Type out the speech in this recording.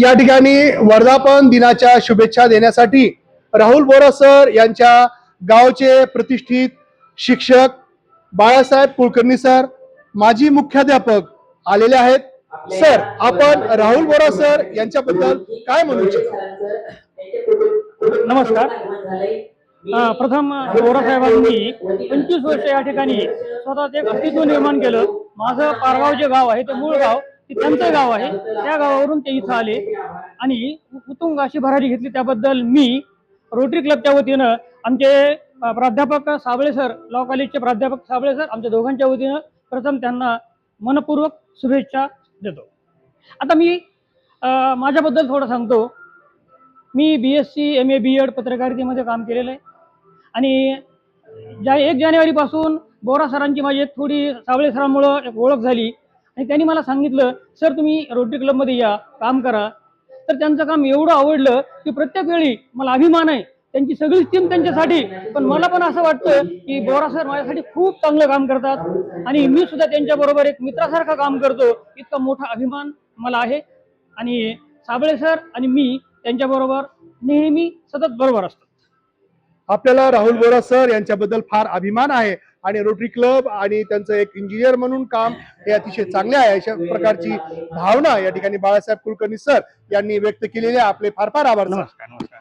या ठिकाणी वर्धापन दिनाच्या शुभेच्छा देण्यासाठी राहुल बोरा सर यांच्या गावचे प्रतिष्ठित शिक्षक बाळासाहेब कुलकर्णी सर, माजी मुख्याध्यापक आलेले आहेत. सर, आपण राहुल बोरा सर यांच्याबद्दल काय म्हणू इच्छिता? नमस्कार. प्रथम बोरा साहेबांनी 25 वर्ष या ठिकाणी स्वतःच एक अस्तित्व निर्माण केलं. माझं पारगाव जे गाव आहे ते मूळ गाव ते त्यांचं गाव आहे. त्या गावावरून ते इथं आले आणि उत्तुंग अशी भरारी घेतली. त्याबद्दल मी रोटरी क्लबच्या वतीनं आमचे प्राध्यापक साबळे सर, लॉ कॉलेजचे प्राध्यापक साबळे सर, आमच्या दोघांच्या वतीनं प्रथम त्यांना मनपूर्वक शुभेच्छा देतो. आता मी माझ्याबद्दल थोडं सांगतो. मी BSc MA BEd पत्रकारितेमध्ये काम केलेलं आहे आणि 1 जानेवारीपासून बोरा सरांची माझी एक थोडी साबळे सरांमुळं एक ओळख झाली आणि त्यांनी मला सांगितलं, सर तुम्ही रोटरी क्लबमध्ये या, काम करा. तर त्यांचं काम एवढं आवडलं की प्रत्येक वेळी मला अभिमान आहे. त्यांची सगळी टीम त्यांच्यासाठी, पण मला पण असं वाटतं की बोरा सर माझ्यासाठी खूप चांगलं काम करतात आणि मी सुद्धा त्यांच्याबरोबर एक मित्रासारखं काम करतो. इतका मोठा अभिमान मला आहे आणि साबळे सर आणि मी त्यांच्याबरोबर नेहमी सतत बरोबर असतो. आपल्याला राहुल बोरा सर यांच्याबद्दल फार अभिमान आहे आणि रोटरी क्लब आणि त्यांचं एक इंजिनियर म्हणून काम हे अतिशय चांगले आहे. अशा प्रकारची भावना या ठिकाणी बाळासाहेब कुलकर्णी सर यांनी व्यक्त केलेली आहे. आपले फार फार आभार. नमस्कार.